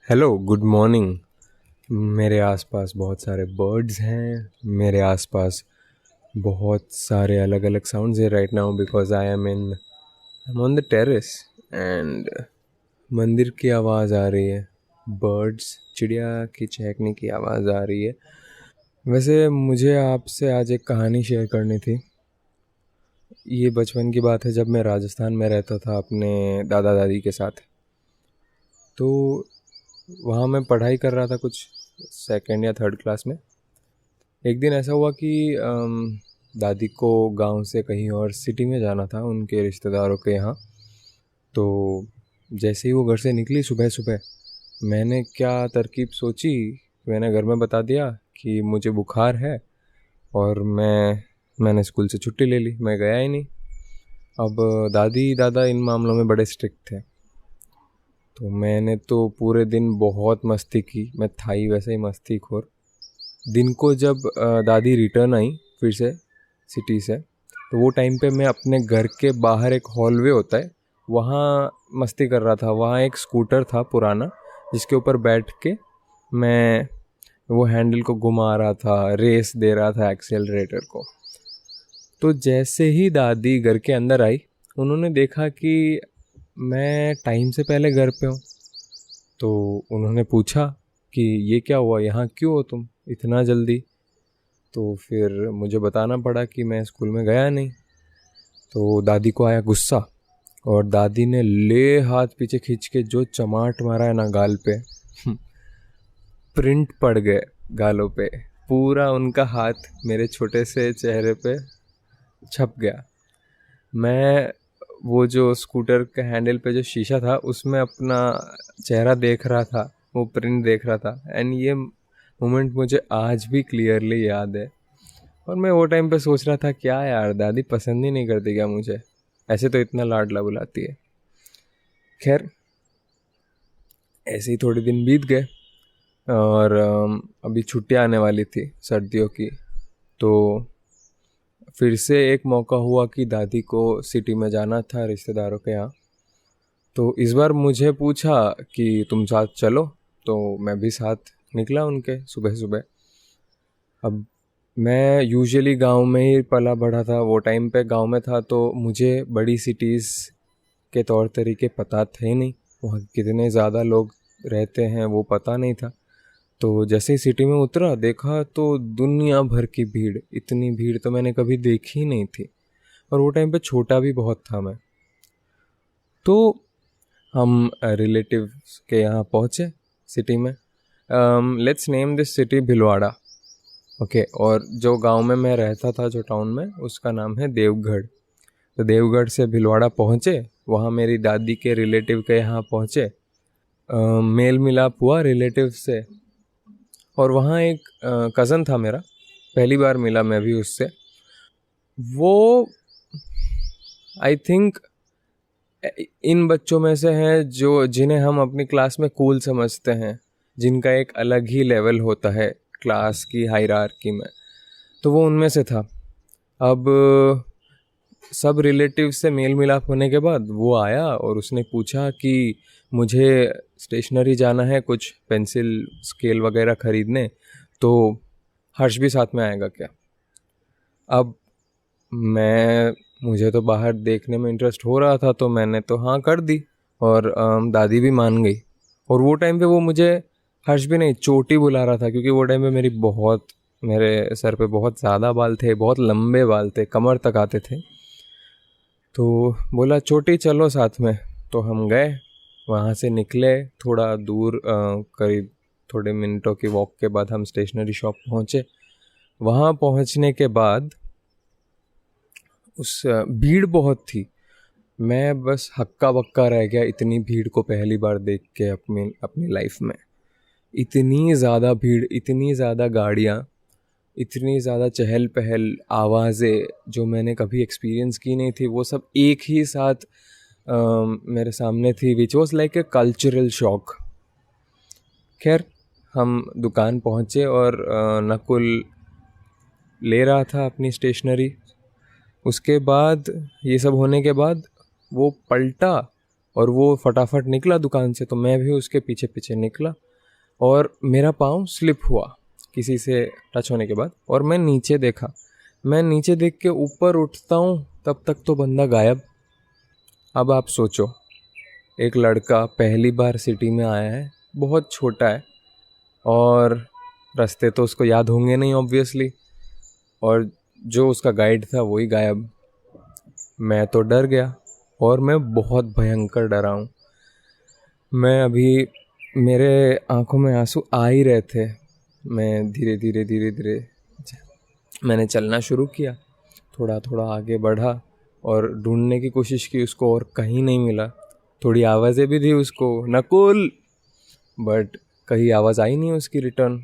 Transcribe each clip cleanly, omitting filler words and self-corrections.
Hello, good morning. मेरे आसपास बहुत सारे बर्ड्स हैं। मेरे आसपास बहुत सारे अलग अलग साउंड्स है right now because I am on the terrace and मंदिर की आवाज़ आ रही है। बर्ड्स, चिड़िया की चहकने की आवाज़ आ रही है। वैसे मुझे आपसे आज एक कहानी शेयर करनी थी। ये बचपन की बात है जब मैं राजस्थान में रहता था अपने दादा दादी के साथ। तो वहाँ मैं पढ़ाई कर रहा था कुछ सेकंड या थर्ड क्लास में। एक दिन ऐसा हुआ कि दादी को गांव से कहीं और सिटी में जाना था उनके रिश्तेदारों के यहाँ। तो जैसे ही वो घर से निकली सुबह सुबह, मैंने क्या तरकीब सोची, मैंने घर में बता दिया कि मुझे बुखार है और मैंने स्कूल से छुट्टी ले ली, मैं गया ही नहीं। अब दादी दादा इन मामलों में बड़े स्ट्रिक्ट थे। तो मैंने तो पूरे दिन बहुत मस्ती की, मैं था ही वैसे ही मस्ती खोर। दिन को जब दादी रिटर्न आई फिर से सिटी से, तो वो टाइम पे मैं अपने घर के बाहर एक हॉलवे होता है वहाँ मस्ती कर रहा था। वहाँ एक स्कूटर था पुराना जिसके ऊपर बैठ के मैं वो हैंडल को घुमा रहा था, रेस दे रहा था एक्सेलरेटर को। तो जैसे ही दादी घर के अंदर आई, उन्होंने देखा कि मैं टाइम से पहले घर पे हूँ। तो उन्होंने पूछा कि ये क्या हुआ, यहाँ क्यों हो तुम इतना जल्दी। तो फिर मुझे बताना पड़ा कि मैं स्कूल में गया नहीं। तो दादी को आया गुस्सा और दादी ने ले हाथ पीछे खींच के जो चमाट मारा है ना गाल पे, प्रिंट पड़ गए गालों पे। पूरा उनका हाथ मेरे छोटे से चेहरे पे छप गया। मैं वो जो स्कूटर के हैंडल पे जो शीशा था उसमें अपना चेहरा देख रहा था, वो प्रिंट देख रहा था। एंड ये मोमेंट मुझे आज भी क्लियरली याद है। और मैं वो टाइम पे सोच रहा था क्या यार, दादी पसंद ही नहीं करती क्या मुझे, ऐसे तो इतना लाडला बुलाती है। खैर, ऐसे ही थोड़े दिन बीत गए और अभी छुट्टियां आने वाली थी सर्दियों की। तो फिर से एक मौका हुआ कि दादी को सिटी में जाना था रिश्तेदारों के यहाँ। तो इस बार मुझे पूछा कि तुम साथ चलो। तो मैं भी साथ निकला उनके सुबह सुबह। अब मैं यूजुअली गांव में ही पला बढ़ा था, वो टाइम पे गांव में था, तो मुझे बड़ी सिटीज़ के तौर तरीके पता थे नहीं, वहाँ कितने ज़्यादा लोग रहते हैं वो पता नहीं था। तो जैसे ही सिटी में उतरा देखा तो दुनिया भर की भीड़, इतनी भीड़ तो मैंने कभी देखी ही नहीं थी। और वो टाइम पे छोटा भी बहुत था मैं। तो हम रिलेटिव के यहाँ पहुँचे सिटी में। Let's name this city Bhilwara. Okay, और जो गांव में मैं रहता था, जो टाउन में, उसका नाम है देवगढ़। तो देवगढ़ से भिलवाड़ा पहुँचे, वहाँ मेरी दादी के रिलेटिव के यहाँ पहुँचे। मेल मिलाप हुआ रिलेटिव से। और वहाँ एक कज़न था मेरा, पहली बार मिला मैं भी उससे। वो आई थिंक इन बच्चों में से हैं जो जिन्हें हम अपनी क्लास में कूल समझते हैं, जिनका एक अलग ही लेवल होता है क्लास की हायरार्की में। तो वो उनमें से था। अब सब रिलेटिव से मेल मिलाप होने के बाद वो आया और उसने पूछा कि मुझे स्टेशनरी जाना है, कुछ पेंसिल स्केल वगैरह ख़रीदने, तो हर्ष भी साथ में आएगा क्या। अब मैं मुझे तो बाहर देखने में इंटरेस्ट हो रहा था, तो मैंने तो हाँ कर दी। और दादी भी मान गई। और वो टाइम पे वो मुझे हर्ष भी नहीं, चोटी बुला रहा था, क्योंकि वो टाइम पे मेरे सर पे बहुत ज़्यादा बाल थे, बहुत लंबे बाल थे, कमर तक आते थे। तो बोला चोटी चलो साथ में। तो हम गए, वहाँ से निकले थोड़ा दूर, करीब थोड़े मिनटों की वॉक के बाद हम स्टेशनरी शॉप पहुँचे। वहाँ पहुँचने के बाद भीड़ बहुत थी। मैं बस हक्का बक्का रह गया, इतनी भीड़ को पहली बार देख के अपनी अपनी लाइफ में। इतनी ज़्यादा भीड़, इतनी ज़्यादा गाड़ियाँ, इतनी ज़्यादा चहल पहल, आवाज़ें जो मैंने कभी एक्सपीरियंस की नहीं थी, वो सब एक ही साथ मेरे सामने थी, which was like a cultural shock. खैर, हम दुकान पहुँचे और नकुल ले रहा था अपनी स्टेशनरी। उसके बाद ये सब होने के बाद वो पलटा और वो फटाफट निकला दुकान से, तो मैं भी उसके पीछे पीछे निकला और मेरा पाँव स्लिप हुआ किसी से टच होने के बाद, और मैं नीचे देखा। मैं नीचे देख के ऊपर उठता हूँ, तब तक तो बंदा गायब। अब आप सोचो, एक लड़का पहली बार सिटी में आया है, बहुत छोटा है, और रास्ते तो उसको याद होंगे नहीं ऑब्वियसली, और जो उसका गाइड था वही गायब। मैं तो डर गया, और मैं बहुत भयंकर डरा हूँ। मैं अभी, मेरे आंखों में आंसू आ ही रहे थे। मैं धीरे धीरे मैंने चलना शुरू किया, थोड़ा थोड़ा आगे बढ़ा और ढूंढने की कोशिश की उसको, और कहीं नहीं मिला। थोड़ी आवाज़ें भी दी उसको, नकुल, बट कहीं आवाज़ आई नहीं उसकी रिटर्न।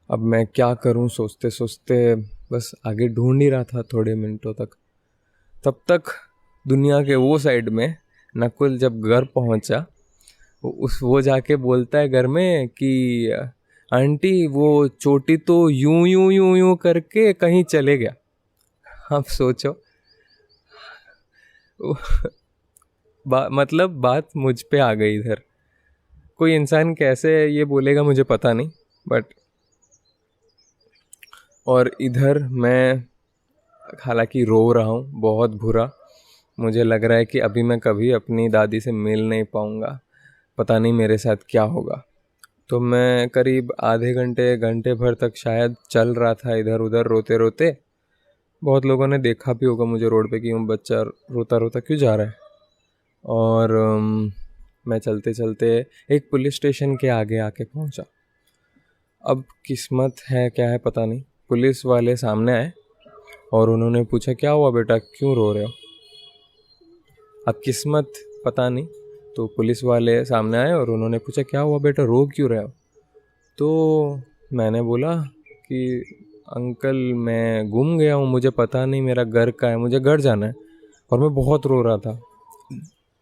अब मैं क्या करूं सोचते सोचते बस आगे ढूंढ ही रहा था थोड़े मिनटों तक। तब तक दुनिया के वो साइड में नकुल जब घर पहुंचा, वो जाके बोलता है घर में कि आंटी वो चोटी तो यूं यूं यूं यूं करके कहीं चले गया। आप सोचो, मतलब बात मुझ पे आ गई इधर। कोई इंसान कैसे ये बोलेगा मुझे पता नहीं, बट और इधर मैं हालांकि रो रहा हूँ बहुत बुरा। मुझे लग रहा है कि अभी मैं कभी अपनी दादी से मिल नहीं पाऊँगा, पता नहीं मेरे साथ क्या होगा। तो मैं करीब आधे घंटे भर तक शायद चल रहा था इधर उधर रोते रोते। बहुत लोगों ने देखा भी होगा मुझे रोड पे कि वो बच्चा रोता रोता क्यों जा रहा है। और मैं चलते चलते एक पुलिस स्टेशन के आगे आके पहुंचा। अब किस्मत है क्या है पता नहीं, पुलिस वाले सामने आए और उन्होंने पूछा क्या हुआ बेटा, क्यों रो रहे हो। अब किस्मत पता नहीं, तो पुलिस वाले सामने आए और उन्होंने पूछा क्या हुआ बेटा, रो क्यों रहे हो। तो मैंने बोला कि अंकल मैं गुम गया हूँ, मुझे पता नहीं मेरा घर का है, मुझे घर जाना है। और मैं बहुत रो रहा था।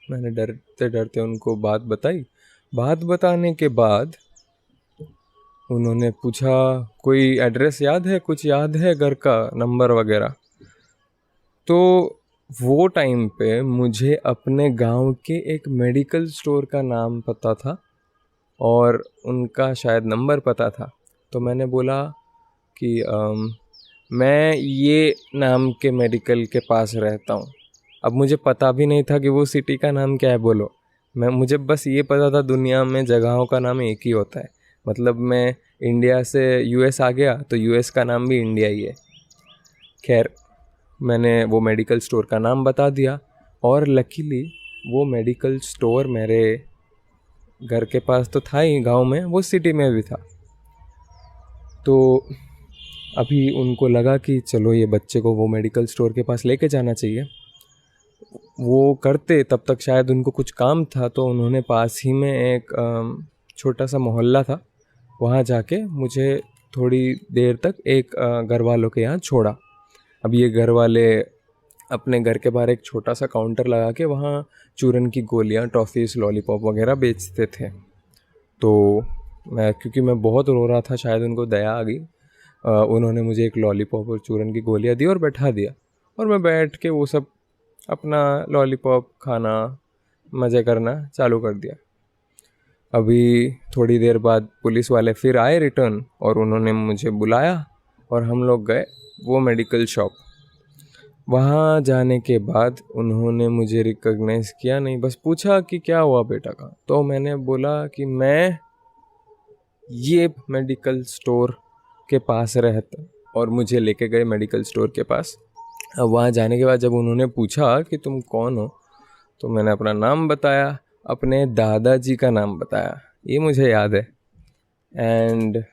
मैंने डरते डरते उनको बात बताई। बात बताने के बाद उन्होंने पूछा कोई एड्रेस याद है, कुछ याद है घर का, नंबर वगैरह। तो वो टाइम पे मुझे अपने गांव के एक मेडिकल स्टोर का नाम पता था और उनका शायद नंबर पता था। तो मैंने बोला कि मैं ये नाम के मेडिकल के पास रहता हूँ। अब मुझे पता भी नहीं था कि वो सिटी का नाम क्या है, बोलो। मुझे बस ये पता था दुनिया में जगहों का नाम एक ही होता है। मतलब मैं इंडिया से यूएस आ गया तो यूएस का नाम भी इंडिया ही है। खैर, मैंने वो मेडिकल स्टोर का नाम बता दिया और लकीली वो मेडिकल स्टोर मेरे घर के पास तो था ही गांव में, वो सिटी में भी था। तो अभी उनको लगा कि चलो ये बच्चे को वो मेडिकल स्टोर के पास लेके जाना चाहिए। वो करते तब तक शायद उनको कुछ काम था, तो उन्होंने पास ही में एक छोटा सा मोहल्ला था, वहाँ जाके मुझे थोड़ी देर तक एक घर वालों के यहाँ छोड़ा। अब ये घर वाले अपने घर के बाहर एक छोटा सा काउंटर लगा के वहाँ चूरन की गोलियाँ, टॉफ़ीज़, लॉलीपॉप वगैरह बेचते थे। तो क्योंकि मैं बहुत रो रहा था, शायद उनको दया आ गई, उन्होंने मुझे एक लॉलीपॉप और चूरन की गोलियाँ दी और बैठा दिया। और मैं बैठ के वो सब अपना लॉलीपॉप खाना, मज़े करना चालू कर दिया। अभी थोड़ी देर बाद पुलिस वाले फिर आए रिटर्न और उन्होंने मुझे बुलाया और हम लोग गए वो मेडिकल शॉप। वहाँ जाने के बाद उन्होंने मुझे रिकॉग्नाइज़ किया नहीं, बस पूछा कि क्या हुआ बेटा का। तो मैंने बोला कि मैं ये मेडिकल स्टोर के पास रहता, और मुझे लेके गए मेडिकल स्टोर के पास। अब वहाँ जाने के बाद जब उन्होंने पूछा कि तुम कौन हो, तो मैंने अपना नाम बताया, अपने दादाजी का नाम बताया, ये मुझे याद है। एंड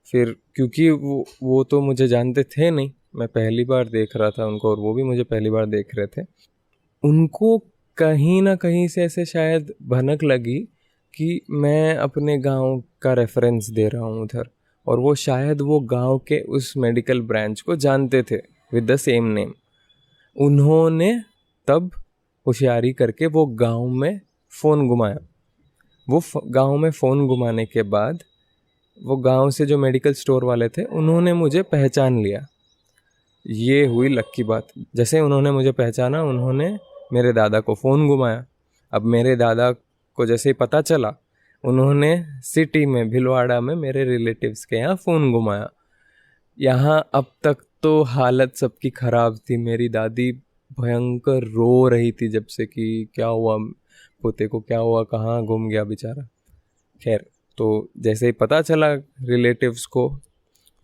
फिर क्योंकि वो तो मुझे जानते थे नहीं, मैं पहली बार देख रहा था उनको और वो भी मुझे पहली बार देख रहे थे। उनको कहीं ना कहीं से ऐसे शायद भनक लगी कि मैं अपने गांव का रेफरेंस दे रहा हूँ उधर, और वो शायद वो गांव के उस मेडिकल ब्रांच को जानते थे विद द सेम नेम। उन्होंने तब होशियारी करके वो गांव में फ़ोन घुमाया। वो गांव में फ़ोन घुमाने के बाद वो गांव से जो मेडिकल स्टोर वाले थे उन्होंने मुझे पहचान लिया। ये हुई लक की बात। जैसे उन्होंने मुझे पहचाना, उन्होंने मेरे दादा को फ़ोन घुमाया। अब मेरे दादा को जैसे ही पता चला, उन्होंने सिटी में भिलवाड़ा में मेरे रिलेटिव्स के यहाँ फ़ोन घुमाया। यहाँ अब तक तो हालत सबकी ख़राब थी। मेरी दादी भयंकर रो रही थी जब से कि क्या हुआ पोते को, क्या हुआ, कहाँ गुम गया बेचारा। खैर, तो जैसे ही पता चला रिलेटिव्स को,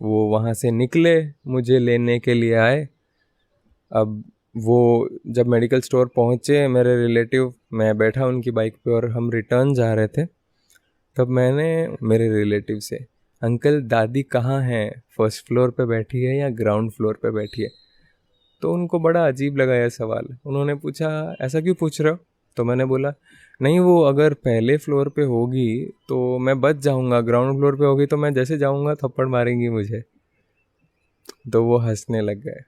वो वहाँ से निकले, मुझे लेने के लिए आए। अब वो जब मेडिकल स्टोर पहुँचे मेरे रिलेटिव, मैं बैठा उनकी बाइक पे और हम रिटर्न जा रहे थे, तब मैंने मेरे रिलेटिव से, अंकल दादी कहाँ हैं, फर्स्ट फ्लोर पे बैठी है या ग्राउंड फ्लोर पे बैठी है? तो उनको बड़ा अजीब लगा यह सवाल। उन्होंने पूछा, ऐसा क्यों पूछ रहे हो? तो मैंने बोला, नहीं वो अगर पहले फ्लोर पे होगी तो मैं बच जाऊंगा, ग्राउंड फ्लोर पे होगी तो मैं जैसे जाऊंगा थप्पड़ मारेंगी मुझे। तो वो हंसने लग गए।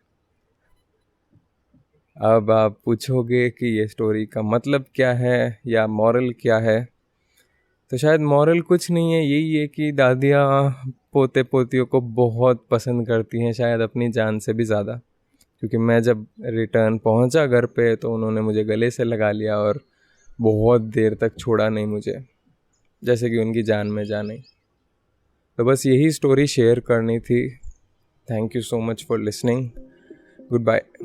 अब आप पूछोगे कि ये स्टोरी का मतलब क्या है या मॉरल क्या है, तो शायद मॉरल कुछ नहीं है, यही है कि दादियाँ पोते पोतियों को बहुत पसंद करती हैं, शायद अपनी जान से भी ज़्यादा। क्योंकि मैं जब रिटर्न पहुंचा घर पे तो उन्होंने मुझे गले से लगा लिया और बहुत देर तक छोड़ा नहीं मुझे, जैसे कि उनकी जान में जान नहीं। तो बस यही स्टोरी शेयर करनी थी। Thank you so much for listening. Good bye.